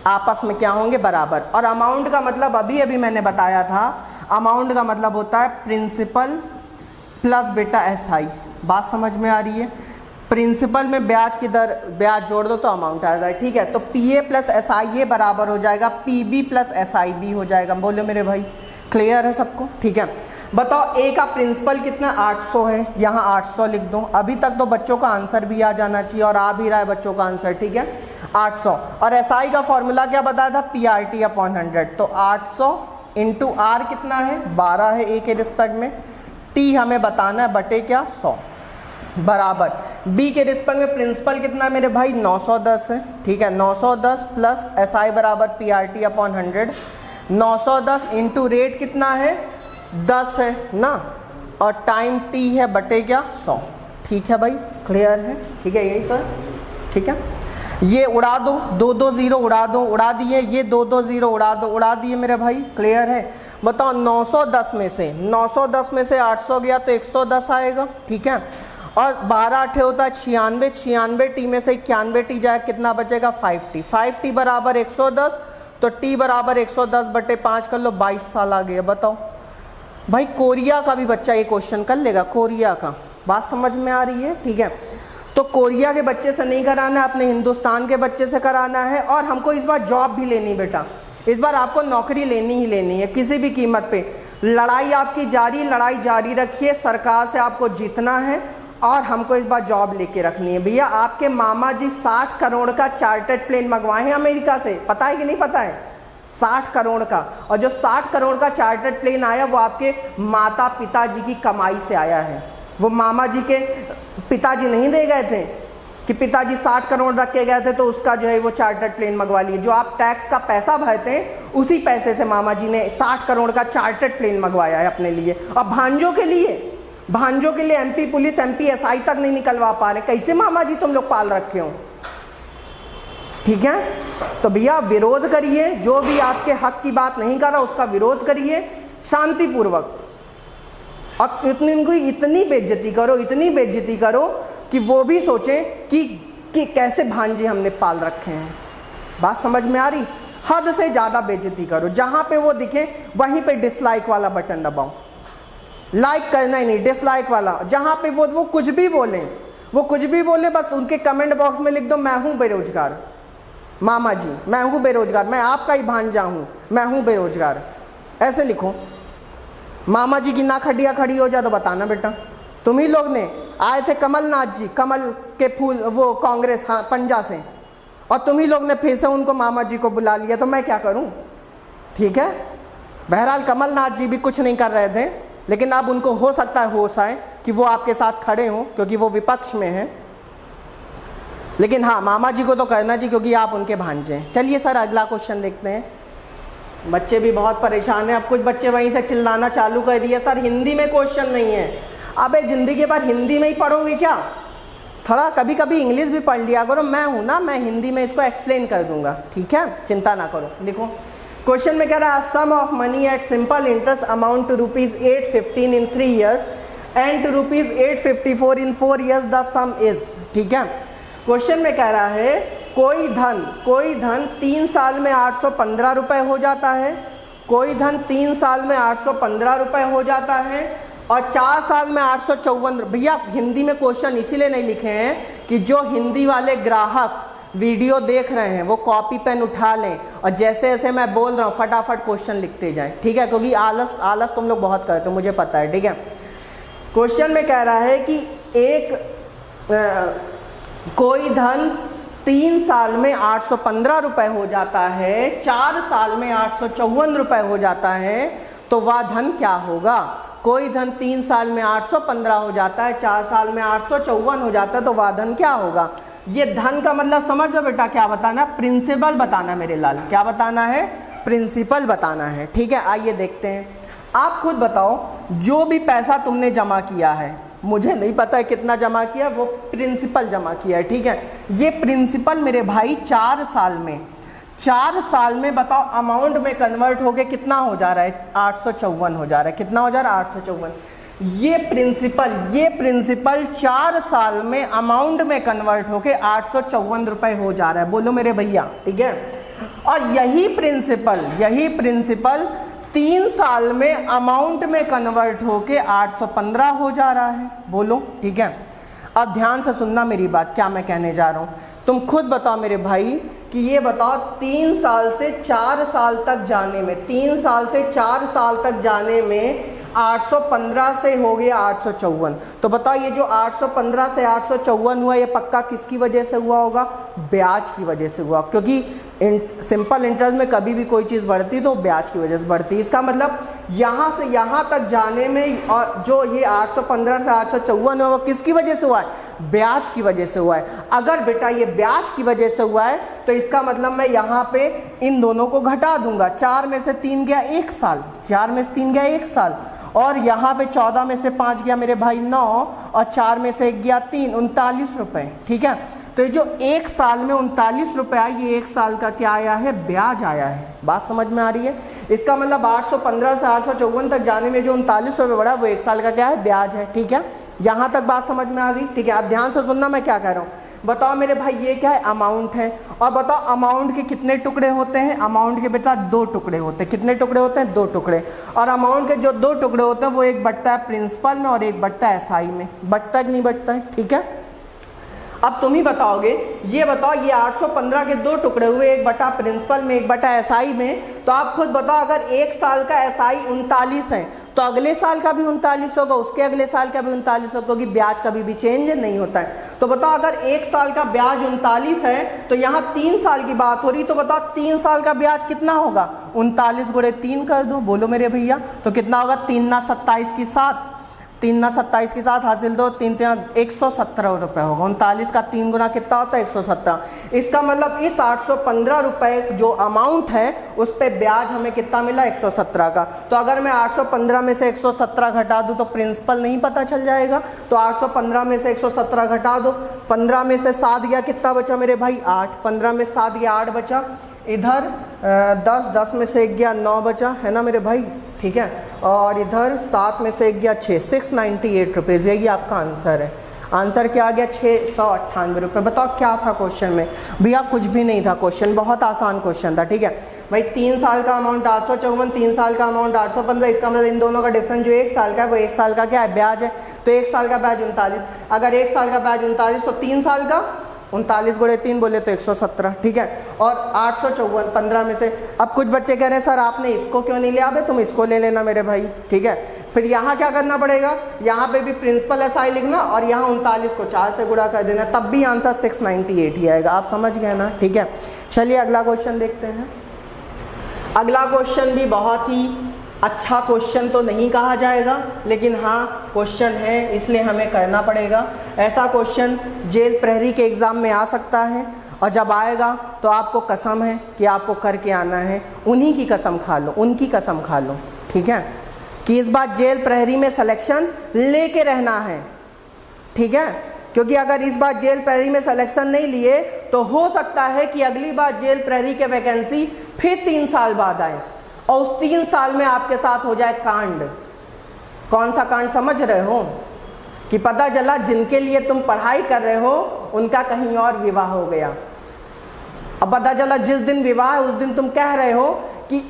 आपस में क्या होंगे? बराबर। और अमाउंट का मतलब अभी अभी मैंने बताया था, अमाउंट का मतलब होता है प्रिंसिपल प्लस बेटा एसआई। बात समझ में आ रही है? प्रिंसिपल में ब्याज की दर, ब्याज जोड़ दो तो अमाउंट आ जाएगा, ठीक है? तो पीए प्लस एसआई बराबर हो जाएगा पीबी प्लस एसआईबी हो जाएगा। बोलो मेरे भाई, क्लियर है सबको? ठीक है, बताओ ए का प्रिंसिपल कितना? 800 है, यहाँ 800 लिख दो। अभी तक तो बच्चों का आंसर भी आ जाना चाहिए और आ भी रहा है बच्चों का आंसर, ठीक है? 800। और एसआई का फॉर्मूला क्या बताया था? PRT/100। तो 800 इंटू आर कितना है 12 है ए के रिस्पेक्ट में, टी हमें बताना है बटे क्या 100 बराबर बी के रिस्पेक्ट में प्रिंसिपल कितना है मेरे भाई 910 है, ठीक है 910 प्लस एस आई बराबर P R T upon 100, 910 into rate कितना है 10 है ना, और टाइम टी है बटे क्या 100, ठीक है भाई क्लियर है, ठीक है यही तो है, ठीक है। ये उड़ा दो, दो दो जीरो उड़ा दो, उड़ा दिए, ये दो दो जीरो उड़ा दो, उड़ा दिए मेरे भाई क्लियर है। बताओ 910 में से 910 में से 800 गया तो 110 आएगा, ठीक है, और 12 8 होता है 96, 96 टी में से 91 टी जाए कितना बचेगा 5t, 5t बराबर 110, तो t बराबर 110 बटे 5 कर लो 22 साल आ गया। बताओ भाई कोरिया का भी बच्चा ये क्वेश्चन कर लेगा, कोरिया का, बात समझ में आ रही है, ठीक है। तो कोरिया के बच्चे से नहीं कराना है, अपने हिंदुस्तान के बच्चे से कराना है, और हमको इस बार जॉब भी लेनी बेटा, इस बार आपको नौकरी लेनी ही लेनी है किसी भी कीमत पे। लड़ाई आपकी जारी, लड़ाई जारी रखिए, सरकार से आपको जीतना है और हमको इस बार जॉब लेके रखनी है। भैया आपके मामा जी 60 करोड़ का चार्टर्ड प्लेन मंगवाए हैं अमेरिका से, पता है कि नहीं पता है, 60 करोड़ का, और जो 60 करोड़ का चार्टर्ड प्लेन आया वो आपके माता पिताजी की कमाई से आया है, वो मामा जी के पिताजी नहीं दे गए थे कि पिताजी 60 करोड़ रख के गए थे तो उसका जो है वो चार्टर्ड प्लेन मंगवा लिए, जो आप टैक्स का पैसा भरते हैं उसी पैसे से मामा जी ने 60 करोड़ का चार्टर्ड प्लेन मंगवाया है अपने लिए, और भांजों के लिए एमपी पुलिस एमपी एसआई तक नहीं निकलवा पा रहे, कैसे मामा जी तुम लोग पाल रखे हो, ठीक है। तो भैया विरोध करिए, जो भी आपके हक की बात नहीं कर रहा उसका विरोध करिए शांतिपूर्वक, और इतनी बेइज्जती करो, इतनी बेइज्जती करो कि वो भी सोचें कि कैसे भांजे हमने पाल रखे हैं, बात समझ में आ रही, हद से ज़्यादा बेइज्जती करो, जहाँ पे वो दिखे वहीं पे डिसलाइक वाला बटन दबाओ, लाइक करना ही नहीं, डिसलाइक वाला, जहाँ पे वो कुछ भी बोले, बस उनके कमेंट बॉक्स में लिख दो मैं हूँ बेरोजगार मामा जी, मैं हूँ बेरोजगार, मैं आपका ही भांजा हूँ, मैं हूँ बेरोजगार, ऐसे लिखो। मामा जी की ना खड़िया खड़ी हो जाए तो बताना बेटा, तुम ही लोग ने आए थे कमलनाथ जी, कमल के फूल वो कांग्रेस हाँ पंजा से, और तुम ही लोग ने फिर से उनको मामा जी को बुला लिया, तो मैं क्या करूं, ठीक है। बहरहाल कमलनाथ जी भी कुछ नहीं कर रहे थे, लेकिन अब उनको हो सकता है होश आए कि वो आपके साथ खड़े हों क्योंकि वो विपक्ष में हैं, लेकिन हाँ मामा जी को तो करना चाहिए क्योंकि आप उनके भांजे हैं। चलिए सर अगला क्वेश्चन देखते हैं, बच्चे भी बहुत परेशान हैं, अब कुछ बच्चे वहीं से चिल्लाना चालू कर दिए, सर हिंदी में क्वेश्चन नहीं है। अबे जिंदगी भर हिंदी में ही पढ़ोगे क्या, थोड़ा कभी कभी इंग्लिश भी पढ़ लिया करो, मैं हूँ ना, मैं हिंदी में इसको एक्सप्लेन कर दूंगा, ठीक है, चिंता ना करो। देखो क्वेश्चन में कह रहा है sum of money at simple interest amount to ₹815 in 3 years and to ₹854 in 4 years, the sum is, ठीक है। क्वेश्चन में कह रहा है कोई धन 3 साल में 815 रुपए हो जाता है, कोई धन 3 साल में 815 रुपए हो जाता है, और 4 साल में 854। भैया हिंदी में क्वेश्चन इसीलिए नहीं लिखे हैं कि जो हिंदी वाले ग्राहक वीडियो देख रहे हैं वो कॉपी पेन उठा लें और जैसे जैसे मैं बोल रहा हूँ फटाफट क्वेश्चन लिखते जाएं, ठीक है, क्योंकि आलस तुम लोग बहुत करते हो मुझे पता है, ठीक है। क्वेश्चन में कह रहा है कि कोई धन 3 साल में 815 रुपए हो जाता है, 4 साल में 854 रुपए हो जाता है, तो वह धन क्या होगा। कोई धन 3 साल में 815 हो जाता है, 4 साल में 854 हो जाता है, तो वह धन क्या होगा। ये धन का मतलब समझ लो बेटा, क्या बताना, प्रिंसिपल बताना मेरे लाल, क्या बताना है, प्रिंसिपल बताना है, ठीक है। आइए देखते हैं, आप खुद बताओ जो भी पैसा तुमने जमा किया है, मुझे नहीं पता है कितना जमा किया, वो प्रिंसिपल जमा किया है, ठीक है। ये प्रिंसिपल मेरे भाई 4 साल में बताओ अमाउंट में कन्वर्ट होके कितना हो जा रहा है, 854 हो जा रहा है, कितना हो जा रहा है 854। ये प्रिंसिपल 4 साल में अमाउंट में कन्वर्ट होके 854 रुपए हो जा रहा है, बोलो मेरे भैया, ठीक है। और यही प्रिंसिपल 3 साल में अमाउंट में कन्वर्ट होके 815 हो जा रहा है, बोलो, ठीक है। अब ध्यान से सुनना मेरी बात, क्या मैं कहने जा रहा हूं, तुम खुद बताओ मेरे भाई कि ये बताओ 3 साल से 4 साल तक जाने में, 3 साल से 4 साल तक जाने में 815 से हो गया 854। तो बताओ ये जो 815 से 854 हुआ, ये पक्का किसकी वजह से हुआ होगा? ब्याज की वजह से हुआ, क्योंकि सिंपल इंटरेस्ट में कभी भी कोई चीज़ बढ़ती तो ब्याज की वजह से बढ़ती। इसका मतलब यहाँ से यहाँ तक जाने में और जो ये 815 से 854 है वो किसकी वजह से हुआ है? ब्याज की वजह से हुआ है। अगर बेटा ये ब्याज की वजह से हुआ है तो इसका मतलब मैं यहाँ पे इन दोनों को घटा दूंगा। 4 में से 3 गया 1 साल, 4 में से 3 गया 1 साल, और यहाँ पे 14 में से 5 गया मेरे भाई 9, और 4 में से 1 गया 3, 39 रुपये। ठीक है, तो ये जो 1 साल में 39 रुपये आया, ये 1 साल का क्या आया है? ब्याज आया है। बात समझ में आ रही है? इसका मतलब 815 से 854 तक जाने में जो 39 रुपये बढ़ा वो 1 साल का क्या है? ब्याज है। ठीक है, यहाँ तक बात समझ में आ गई? ठीक है, आप ध्यान से सुनना मैं क्या कह रहा हूँ। बताओ मेरे भाई ये क्या है? अमाउंट है। और बताओ अमाउंट के कितने टुकड़े होते हैं? अमाउंट के बेटा 2 टुकड़े होते हैं। कितने टुकड़े होते हैं? 2 टुकड़े। और अमाउंट के जो 2 टुकड़े होते हैं वो एक बटता है प्रिंसिपल में और एक बटता है एसआई में। बटता कि नहीं बटता है? ठीक है, अब तुम ही बताओगे। ये बताओ ये 815 के 2 टुकड़े हुए, एक बटा प्रिंसिपल में एक बटा एसआई में। तो आप खुद बताओ, अगर 1 साल का एसआई 39 है तो अगले साल का भी 39 होगा, उसके अगले साल का भी 39 होगा, क्योंकि ब्याज कभी भी चेंज नहीं होता है। तो बताओ अगर 1 साल का ब्याज 39 है तो यहाँ 3 साल की बात हो रही, तो बताओ 3 साल का ब्याज कितना होगा? 39 गुणे 3 कर दो, बोलो मेरे भैया, तो कितना होगा? 3 ना 27 की 7, 3 ना 27 के साथ हासिल दो, 3 117 रुपये होगा। 39 का 3 गुना कितना होता है? 117। इसका मतलब इस 815 रुपये जो अमाउंट है उस पर ब्याज हमें कितना मिला? 117 का। तो अगर मैं 815 में से 117 घटा दूँ तो प्रिंसिपल नहीं पता चल जाएगा? तो 815 में से 117 घटा दो, 15 में से 7 गया, कितना बचा मेरे भाई? 8। 15 में 7 गया 8 बचा, इधर 10 में से 1 गया 9 बचा, है ना मेरे भाई? ठीक है, और इधर 7 में से 1 गया 6, 698 रुपीज़। यही आपका आंसर है। आंसर क्या आ गया? 698 रुपये। बताओ क्या था क्वेश्चन में? भैया कुछ भी नहीं था, क्वेश्चन बहुत आसान क्वेश्चन था। ठीक है भाई, 3 साल का अमाउंट 854, 3 साल का अमाउंट 815। इसका मतलब इन दोनों का डिफरेंस जो 1 साल का है वो 1 साल का क्या है? ब्याज है। तो 1 साल का ब्याज 39। अगर 1 साल का ब्याज 39 तो 3 साल का 39 गुणे 3 बोले तो 117। ठीक है, और 854 15 में से। अब कुछ बच्चे कह रहे हैं सर आपने इसको क्यों नहीं लिया? तुम इसको ले लेना मेरे भाई। ठीक है, फिर यहाँ क्या करना पड़ेगा? यहाँ पे भी प्रिंसिपल एसआई लिखना और यहाँ 39 को 4 से गुणा कर देना, तब भी आंसर 698 ही आएगा। आप समझ गए ना? ठीक है, चलिए अगला क्वेश्चन देखते हैं। अगला क्वेश्चन भी बहुत ही अच्छा क्वेश्चन तो नहीं कहा जाएगा, लेकिन हाँ क्वेश्चन है इसलिए हमें करना पड़ेगा। ऐसा क्वेश्चन जेल प्रहरी के एग्ज़ाम में आ सकता है, और जब आएगा तो आपको कसम है कि आपको करके आना है। उन्हीं की कसम खा लो, उनकी कसम खा लो। ठीक है, कि इस बार जेल प्रहरी में सिलेक्शन लेके रहना है। ठीक है, क्योंकि अगर इस बार जेल प्रहरी में सिलेक्शन नहीं लिए तो हो सकता है कि अगली बार जेल प्रहरी के वैकेंसी फिर 3 साल बाद आए, और उस 3 साल में आपके साथ हो जाए कांड। कौन सा कांड समझ रहे हो? कि पता चला जिनके लिए तुम पढ़ाई कर रहे हो उनका कहीं और विवाह हो गया। अब पता चला जिस दिन विवाह है उस दिन तुम कह रहे हो कि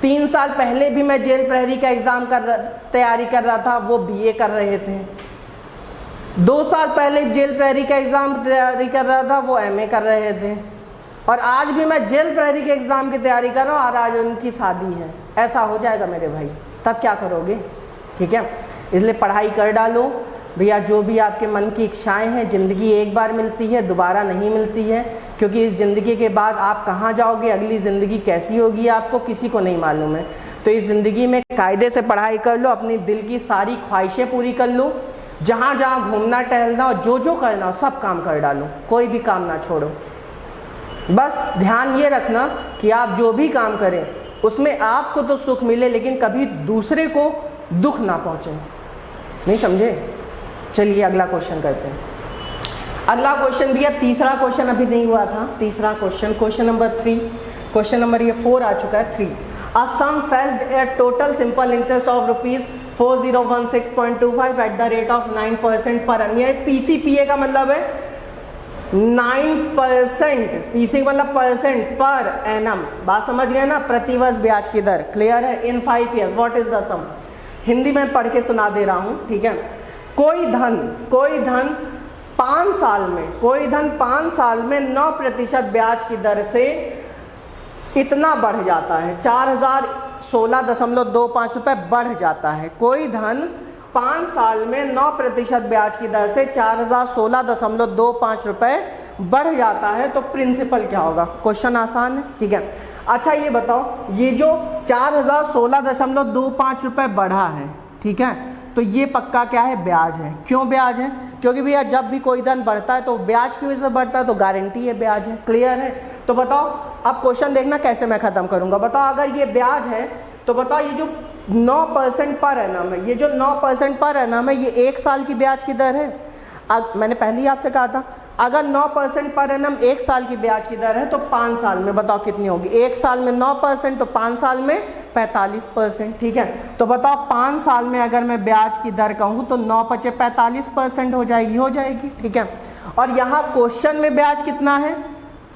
3 साल पहले भी मैं जेल प्रहरी का एग्ज़ाम तैयारी कर रहा था, वो बीए कर रहे थे। 2 साल पहले जेल प्रहरी का एग्ज़ाम तैयारी कर रहा था, वो एमए कर रहे थे। और आज भी मैं जेल प्रहरी के एग्ज़ाम की तैयारी कर रहा हूँ और आज उनकी शादी है। ऐसा हो जाएगा मेरे भाई, तब क्या करोगे? ठीक है, इसलिए पढ़ाई कर डालो भैया। जो भी आपके मन की इच्छाएं हैं, ज़िंदगी एक बार मिलती है, दोबारा नहीं मिलती है। क्योंकि इस ज़िंदगी के बाद आप कहाँ जाओगे, अगली ज़िंदगी कैसी होगी आपको किसी को नहीं मालूम है। तो इस ज़िंदगी में कायदे से पढ़ाई कर लो, अपनी दिल की सारी ख्वाहिशें पूरी कर लो, जहाँ जहाँ घूमना टहलना और जो जो करना सब काम कर डालो, कोई भी काम ना छोड़ो। बस ध्यान ये रखना कि आप जो भी काम करें उसमें आपको तो सुख मिले, लेकिन कभी दूसरे को दुख ना पहुँचे। नहीं समझे? चलिए अगला क्वेश्चन करते हैं। अगला क्वेश्चन भी है, तीसरा क्वेश्चन अभी नहीं हुआ था। तीसरा question, question number 3, question number ये 4 आ चुका है। 3 a sum fetched at total simple interest of ₹4016.25 at the rate of 9% per annum. ये पीसीपीए का मतलब है 9%, पीसी मतलब परसेंट पर एनम। बात समझ गए ना? प्रतिवर्ष ब्याज की दर। क्लियर है? इन 5 ईयर्स व्हाट इज द सम। हिंदी में पढ़ के सुना दे रहा हूँ। ठीक है, कोई धन 5 साल में, कोई धन 5 साल में 9% ब्याज की दर से इतना बढ़ जाता है, 4016.25 रुपये बढ़ जाता है। कोई धन 5 साल में 9% ब्याज की दर से 4016.25 रुपये बढ़ जाता है, तो प्रिंसिपल क्या होगा? क्वेश्चन आसान है, ठीक है। अच्छा ये बताओ, ये जो 4016.25 रुपये बढ़ा है, ठीक है, तो ये पक्का क्या है? ब्याज है। क्यों ब्याज है? क्योंकि भैया जब भी कोई धन बढ़ता है तो ब्याज की वजह से बढ़ता है, तो गारंटी है ब्याज है। क्लियर है? तो बताओ अब क्वेश्चन देखना कैसे मैं खत्म करूंगा। बताओ अगर ये ब्याज है तो बताओ ये जो 9% पर एनम है, ये जो 9% पर एनम है, ये 1 साल की ब्याज की दर है। मैंने पहले ही आपसे कहा था अगर 9% पर एनम 1 साल की ब्याज की दर है तो 5 साल में बताओ कितनी होगी? 1 साल में 9% तो 5 साल में 45%, ठीक है। तो बताओ 5 साल में अगर मैं ब्याज की दर कहूँ तो 9×5 45% हो जाएगी, ठीक है। और यहाँ क्वेश्चन में ब्याज कितना है?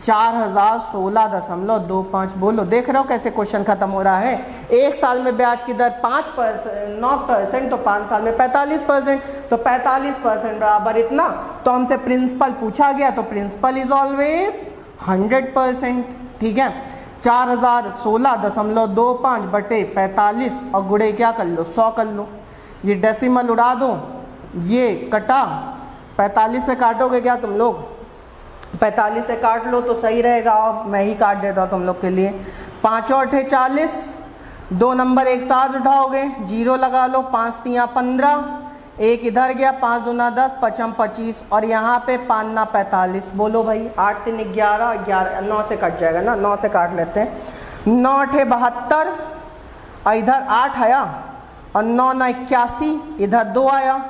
4016.25। बोलो, देख रहे हो कैसे क्वेश्चन खत्म हो रहा है? 1 साल में ब्याज की दर 9% तो 5 साल में 45%, तो 45% बराबर इतना। तो हमसे प्रिंसिपल पूछा गया, तो प्रिंसिपल इज ऑलवेज 100%, ठीक है। 4016.25 बटे 45 और गुणे क्या कर लो? 100 कर लो। ये डेसिमल उड़ा दो, ये कटा, 45 से काटोगे क्या तुम लोग? 45 से काट लो तो सही रहेगा, और मैं ही काट देता हूँ तुम लोग के लिए। 5 और 8 40, 2 नंबर एक साथ उठाओगे, 0 लगा लो, 5 3 15, 1 इधर गया, 5 दूना 10, 5 25, और यहाँ पे 5 9 45। बोलो भाई, 8 3 11, 11 9 से कट जाएगा ना, 9 से काट लेते हैं। 9 8 72, और इधर 8 आया, और 9 9 81, इधर 2 आया,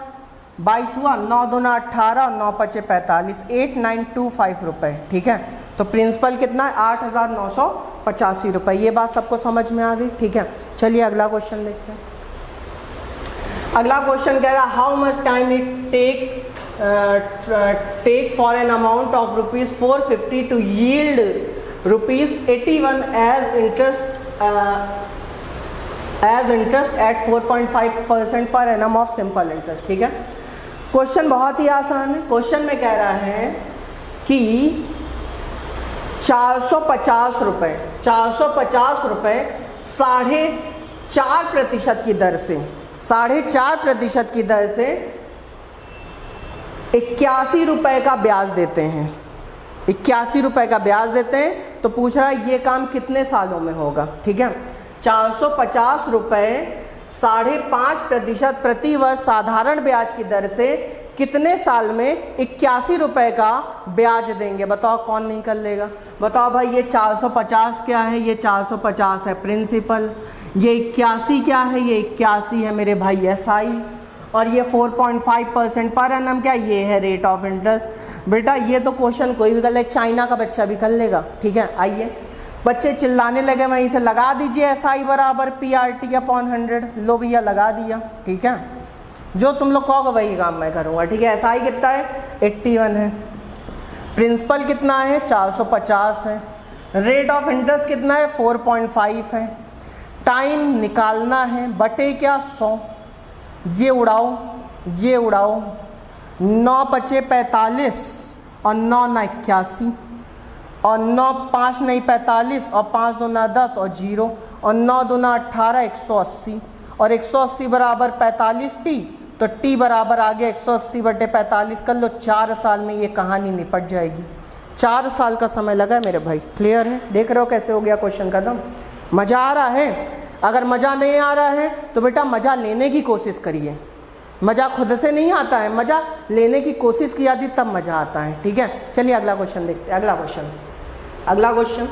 22 हुआ, 9 दूना 18, 9 5 45, 8925 रुपये, ठीक है। तो प्रिंसिपल कितना है? 8985 रुपये। ये बात सबको समझ में आ गई, ठीक है। चलिए अगला क्वेश्चन देखते हैं। अगला क्वेश्चन कह रहा है how much time it take for an amount of ₹450 to yield ₹81 as interest at 4.5% per annum of simple interest, ठीक है। क्वेश्चन बहुत ही आसान है। क्वेश्चन में कह रहा है कि 450 रुपये 4.5% की दर से 4.5% की दर से 81 रुपये का ब्याज देते हैं। 81 रुपये का ब्याज देते हैं, तो पूछ रहा है ये काम कितने सालों में होगा, ठीक है। 450 रुपये 5.5% प्रति वर्ष साधारण ब्याज की दर से कितने साल में 81 रुपये का ब्याज देंगे? बताओ कौन नहीं कर लेगा? बताओ भाई, ये 450 क्या है? ये 450 है प्रिंसिपल। ये 81 क्या है? ये 81 है मेरे भाई एसआई। और ये 4.5% पर एनम क्या? ये है रेट ऑफ इंटरेस्ट। बेटा ये तो क्वेश्चन कोई भी कर ले, चाइना का बच्चा भी कर लेगा, ठीक है। आइए, बच्चे चिल्लाने लगे, वहीं से लगा दीजिए एसआई बराबर PRT/100। लो भैया लगा दिया, ठीक है। जो तुम लोग कहोगे वही काम मैं करूँगा, ठीक है। एसआई कितना है? 81 है। प्रिंसिपल कितना है? 450 है। रेट ऑफ इंटरेस्ट कितना है? 4.5 है। टाइम निकालना है, बटे क्या? 100। ये उड़ाओ, ये उड़ाओ, 9 5 45 और 9 9 81, और 9 5 नहीं 45, और 5 दूना 10 और 0, और 9 दूना 18, 180, और 180 बराबर 45T, तो T बराबर आ गया 180 बटे 45 कर लो। 4 साल में ये कहानी निपट जाएगी। 4 साल का समय लगा है मेरे भाई। क्लियर है? देख रहे हो कैसे हो गया क्वेश्चन खत्म? मज़ा आ रहा है? अगर मज़ा नहीं आ रहा है तो बेटा मज़ा लेने की कोशिश करिए। मज़ा खुद से नहीं आता है, मज़ा लेने की कोशिश की जाती तब मज़ा आता है, ठीक है। चलिए अगला क्वेश्चन देखते हैं। अगला क्वेश्चन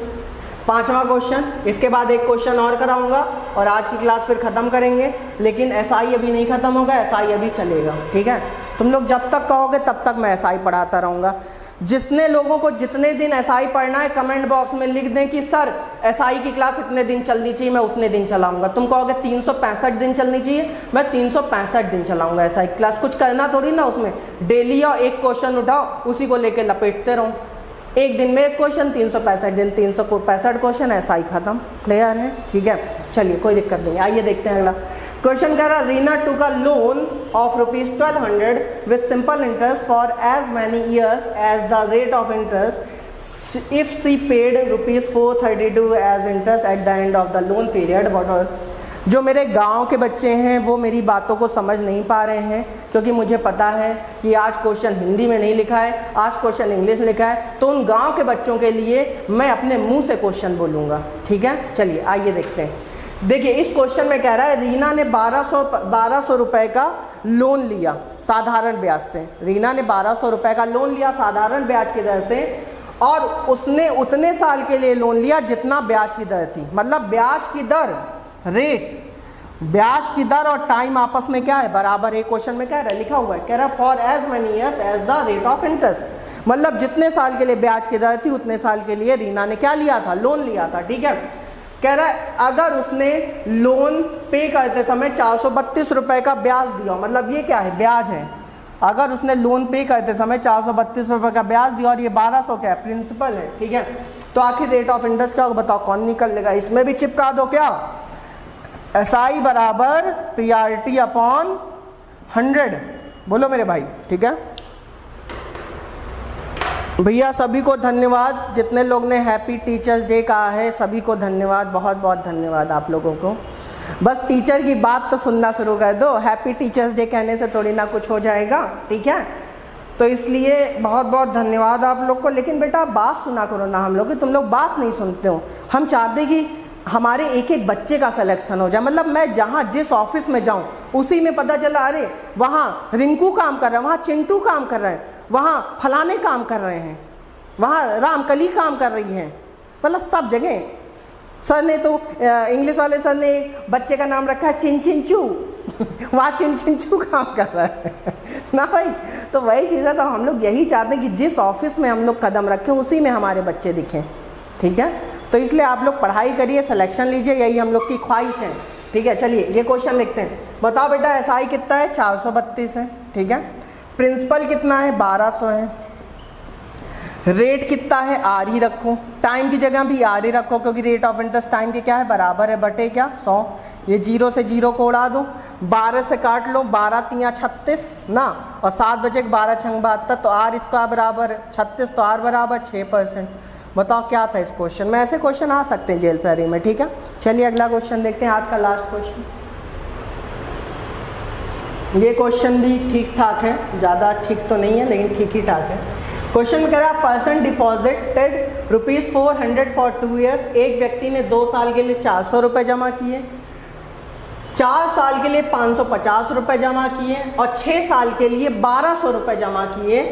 5वां क्वेश्चन। इसके बाद एक क्वेश्चन और कराऊंगा और आज की क्लास फिर ख़त्म करेंगे। लेकिन एसआई अभी नहीं ख़त्म होगा, एसआई अभी चलेगा, ठीक है। तुम लोग जब तक कहोगे तब तक मैं एसआई पढ़ाता रहूँगा। जितने लोगों को जितने दिन एसआई पढ़ना है कमेंट बॉक्स में लिख दें कि सर एसआई की क्लास इतने दिन चलनी चाहिए, मैं उतने दिन चलाऊंगा। तुम कहोगे 365 दिन चलनी चाहिए, मैं 365 दिन चलाऊंगा एसआई क्लास। कुछ करना थोड़ी ना उसमें, डेली और एक क्वेश्चन उठाओ उसी को लेकर लपेटते रहो। एक दिन में एक क्वेश्चन, 365 दिन 365 क्वेश्चन, एसआई खत्म। क्लियर है? ठीक है, चलिए कोई दिक्कत नहीं। आइए देखते हैं अगला क्वेश्चन। कह रहा Reena took a loan of ₹1200 with simple interest for as many years as the rate of interest if she paid ₹432 as interest at the end of the loan period what. जो मेरे गांव के बच्चे हैं वो मेरी बातों को समझ नहीं पा रहे हैं, क्योंकि मुझे पता है कि आज क्वेश्चन हिंदी में नहीं लिखा है, आज क्वेश्चन इंग्लिश लिखा है, तो उन गांव के बच्चों के लिए मैं अपने मुंह से क्वेश्चन बोलूँगा। ठीक है, चलिए आइए देखते हैं। देखिए इस क्वेश्चन में कह रहा है रीना ने 1200 रुपए का लोन लिया साधारण ब्याज से। रीना ने 1200 रुपए का लोन लिया साधारण ब्याज की दर से, और उसने उतने साल के लिए लोन लिया जितना ब्याज की दर थी। मतलब ब्याज की दर, रेट, ब्याज की दर और टाइम आपस में क्या है, बराबर है। क्वेश्चन में क्या है लिखा हुआ है, कह रहा है for as many years as the rate of interest. मतलब जितने साल के लिए ब्याज की दर थी उतने साल के लिए रीना ने क्या लिया था, लोन लिया था। ठीक है, कह रहा है अगर उसने लोन पे करते समय 432 रुपए का ब्याज दिया, मतलब ये क्या है, ब्याज है। अगर उसने लोन पे करते समय 432 रुपए का ब्याज दिया और ये 1200 क्या है, प्रिंसिपल है। ठीक है, तो आखिर रेट ऑफ इंटरेस्ट क्या होगा बताओ, कौन निकल लेगा। इसमें भी चिपका दो क्या, SI बराबर PRT अपॉन 100। बोलो मेरे भाई। ठीक है भैया, सभी को धन्यवाद। जितने लोग ने हैप्पी टीचर्स डे कहा है सभी को धन्यवाद, बहुत बहुत धन्यवाद आप लोगों को। बस टीचर की बात तो सुनना शुरू कर दो, हैप्पी टीचर्स डे कहने से थोड़ी ना कुछ हो जाएगा। ठीक है, तो इसलिए बहुत बहुत धन्यवाद आप लोग को। लेकिन बेटा बात सुना करो ना हम लोग, तुम लोग बात नहीं सुनते हो। हम चाहते कि हमारे एक एक बच्चे का सिलेक्शन हो जाए। मतलब मैं जहाँ जिस ऑफिस में जाऊँ उसी में पता चला अरे वहाँ रिंकू काम कर रहा है, वहाँ चिंटू काम कर रहे हैं, वहाँ फलाने काम कर रहे हैं, वहाँ रामकली काम कर रही हैं। मतलब सब जगह। सर ने तो इंग्लिश वाले सर ने बच्चे का नाम रखा है चिंचू वहाँ चिंचू काम कर रहा है ना भाई। तो वही चीज़ है, तो हम लोग यही चाहते हैं कि जिस ऑफिस में हम लोग कदम रखें उसी में हमारे बच्चे दिखें। ठीक है, तो इसलिए आप लोग पढ़ाई करिए, सिलेक्शन लीजिए, यही हम लोग की ख्वाहिश है। ठीक है, चलिए ये क्वेश्चन लिखते हैं। बताओ बेटा SI कितना है, 432 है। ठीक है, प्रिंसिपल कितना है, 1200 है। रेट कितना है, R ही रखो, टाइम की जगह भी R ही रखो, क्योंकि रेट ऑफ इंटरेस्ट टाइम के क्या है, बराबर है, बटे क्या 100। ये 0 से 0 को उड़ा दो, 12 से काट लो, 12 तिया 36 ना, और 7 बजे 12 छंग 72, तो R इसका बराबर 36, तो R बराबर 6%। बताओ क्या था इस क्वेश्चन में। ऐसे क्वेश्चन आ सकते हैं जेल पैरी में। ठीक है, चलिए अगला क्वेश्चन देखते हैं, आज का लास्ट क्वेश्चन। ये क्वेश्चन भी ठीक ठाक है, ज़्यादा ठीक तो नहीं है लेकिन ठीक ही ठाक है। क्वेश्चन में कह रहा है पर्सन डिपॉजिटेड ₹400 फॉर 2 ईयर्स। एक व्यक्ति ने 2 साल के लिए 400 रुपये जमा किए, 4 साल के लिए 550 रुपये जमा किए और 6 साल के लिए 1200 रुपये जमा किए।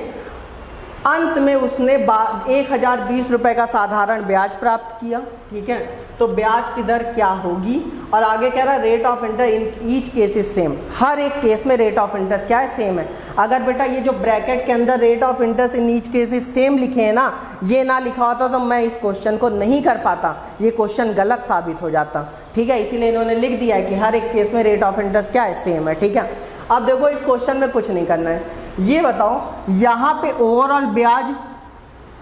अंत में उसने 1020 रुपये का साधारण ब्याज प्राप्त किया। ठीक है, तो ब्याज की दर क्या होगी। और आगे कह रहा है rate of interest in each case is same. हर एक केस में रेट ऑफ इंटरेस्ट क्या है, सेम है। अगर बेटा ये जो ब्रैकेट के अंदर rate of interest in each case is same लिखे हैं ना, ये ना लिखा होता तो मैं इस क्वेश्चन को नहीं कर पाता, ये क्वेश्चन गलत साबित हो जाता। ठीक है, इसीलिए इन्होंने लिख दिया है कि हर एक केस में रेट ऑफ इंटरेस्ट क्या है, सेम है। ठीक है, अब देखो इस क्वेश्चन में कुछ नहीं करना है। ये बताओ यहाँ पे ओवरऑल ब्याज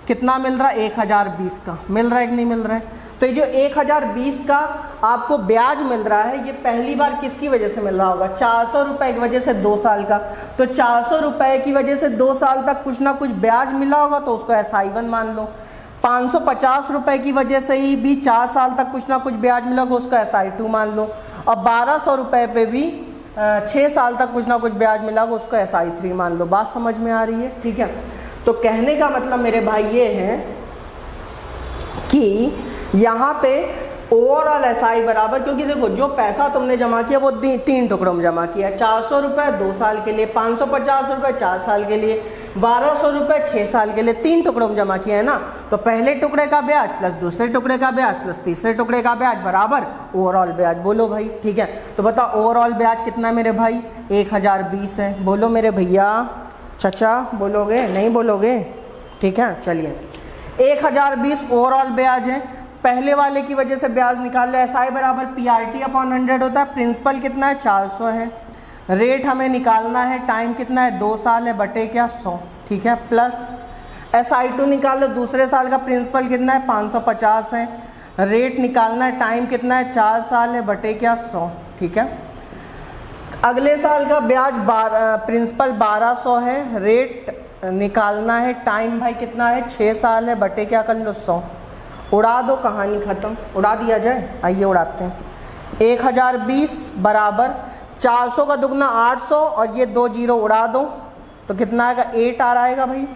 कितना मिल रहा है, 1020 का मिल रहा है कि नहीं मिल रहा है। तो ये जो 1020 का आपको ब्याज मिल रहा है, ये पहली बार किसकी वजह से मिल रहा होगा, 400 रुपये की वजह से 2 साल का। तो 400 रुपये की वजह से 2 साल तक कुछ ना कुछ ब्याज मिला होगा, तो उसको SI1 मान लो। 550 रुपये की वजह से ही भी 4 साल तक कुछ ना कुछ ब्याज मिला होगा, उसको SI2 मान लो। और 1200 रुपये पे भी 6 साल तक कुछ ना कुछ ब्याज मिला होगा, उसको SI3 मान लो। बात समझ में आ रही है। ठीक है, तो कहने का मतलब मेरे भाई ये है कि यहाँ पे ओवरऑल SI बराबर, क्योंकि देखो जो पैसा तुमने जमा किया वो 3 टुकड़ों में जमा किया। 400 रुपये 2 साल के लिए, 550 रुपये 4 साल के लिए, 1200 रुपये 6 साल के लिए, 3 टुकड़ों में जमा किया है ना। तो पहले टुकड़े का ब्याज प्लस दूसरे टुकड़े का ब्याज प्लस तीसरे टुकड़े का ब्याज बराबर ओवरऑल ब्याज। बोलो भाई। ठीक है, तो बताओ ओवरऑल ब्याज कितना है मेरे भाई, 1020 है। बोलो मेरे भैया, चाचा बोलोगे, नहीं बोलोगे। ठीक है, चलिए 1020 ओवरऑल ब्याज है। पहले वाले की वजह से ब्याज निकाल लो। SI बराबर PRT अपॉन 100 होता है। प्रिंसिपल कितना है, 400 है। रेट हमें निकालना है, टाइम कितना है, 2 साल है, बटे क्या 100। ठीक है, प्लस SI2 निकाल लो, दूसरे साल का प्रिंसिपल कितना है, 550 है। रेट निकालना है, टाइम कितना है, 4 साल है, बटे क्या 100। ठीक है, अगले साल का ब्याज प्रिंसिपल 1200 है, रेट निकालना है। टाइम भाई कितना है, 6 साल है, बटे क्या कर लो 100, उड़ा दो, कहानी ख़त्म। उड़ा दिया जाए, आइए उड़ाते हैं। 1020 बराबर 400 का दुगना 800 और ये 2 जीरो उड़ा दो तो कितना आएगा, 8 आ रहा है भाई।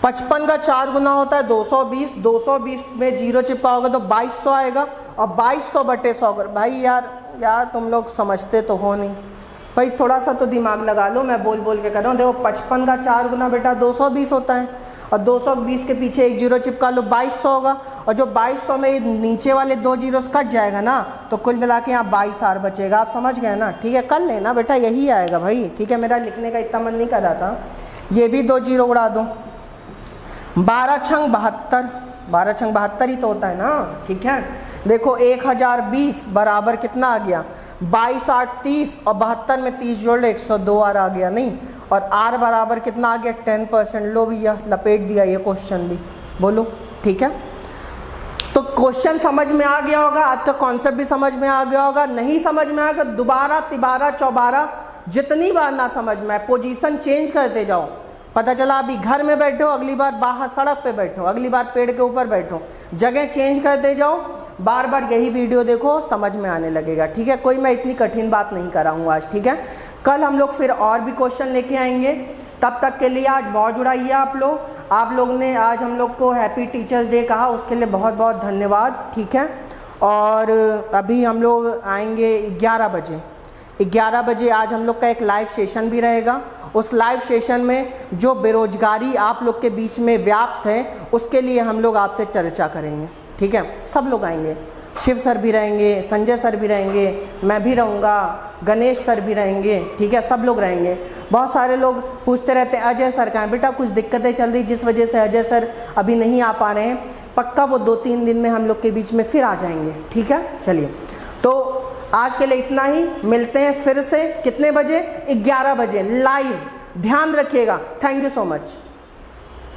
55 का 4 गुना होता है 220, 220 में जीरो चिपकाओगे तो 2200 आएगा और 2200 बटे 100 कर। भाई यार तुम लोग समझते तो हो नहीं भाई, थोड़ा सा तो दिमाग लगा लो, मैं बोल बोल के कर रहा हूँ। देखो 55 का 4 गुना बेटा 220 होता है और 220 के पीछे एक जीरो चिपका लो, 2200 होगा। और जो 2200 में नीचे वाले 2 जीरो कट जाएगा ना तो कुल मिला के यहाँ 22R बचेगा। आप समझ गए ना, ठीक है, कर लेना बेटा, यही आएगा भाई, ठीक है। मेरा लिखने का इतना मन नहीं कर रहा था। ये भी 2 जीरो उड़ा दो, 12 छंग 72, 12 छंग 72 ही तो होता है ना, ठीक है। देखो 1020 बराबर कितना आ गया, 22 8 30 और 72 में 30 जोड़ ले 102 आ गया नहीं। और R बराबर कितना आ गया, 10%। लो भैया लपेट दिया ये क्वेश्चन भी, बोलो ठीक है। तो क्वेश्चन समझ में आ गया होगा, आज का कॉन्सेप्ट भी समझ में आ गया होगा। नहीं समझ में आएगा दोबारा तिबारा चौबारा जितनी बार ना समझ में आए पोजीशन चेंज करते जाओ। पता चला अभी घर में बैठो, अगली बार बाहर सड़क पे बैठो, अगली बार पेड़ के ऊपर बैठो, जगह चेंज करते जाओ, बार बार यही वीडियो देखो, समझ में आने लगेगा, ठीक है। कोई मैं इतनी कठिन बात नहीं कर रहा हूँ आज, ठीक है। कल हम लोग फिर और भी क्वेश्चन लेके आएंगे, तब तक के लिए आज बहुत जुड़ाइए आप लोग। आप लोग ने आज हम लोग को हैप्पी टीचर्स डे कहा, उसके लिए बहुत बहुत धन्यवाद, ठीक है। और अभी हम लोग आएंगे 11 बजे, 11 बजे आज हम लोग का एक लाइव सेशन भी रहेगा। उस लाइव सेशन में जो बेरोजगारी आप लोग के बीच में व्याप्त है उसके लिए हम लोग आपसे चर्चा करेंगे, ठीक है। सब लोग आएंगे, शिव सर भी रहेंगे, संजय सर भी रहेंगे, मैं भी रहूँगा, गणेश सर भी रहेंगे, ठीक है, सब लोग रहेंगे। बहुत सारे लोग पूछते रहते हैं अजय सर कहाँ हैं। बेटा कुछ दिक्कतें चल रही जिस वजह से अजय सर अभी नहीं आ पा रहे हैं, पक्का वो 2-3 दिन में हम लोग के बीच में फिर आ जाएंगे, ठीक है। चलिए तो आज के लिए इतना ही, मिलते हैं फिर से कितने बजे, 11 बजे लाइव, ध्यान रखिएगा। Thank you so much.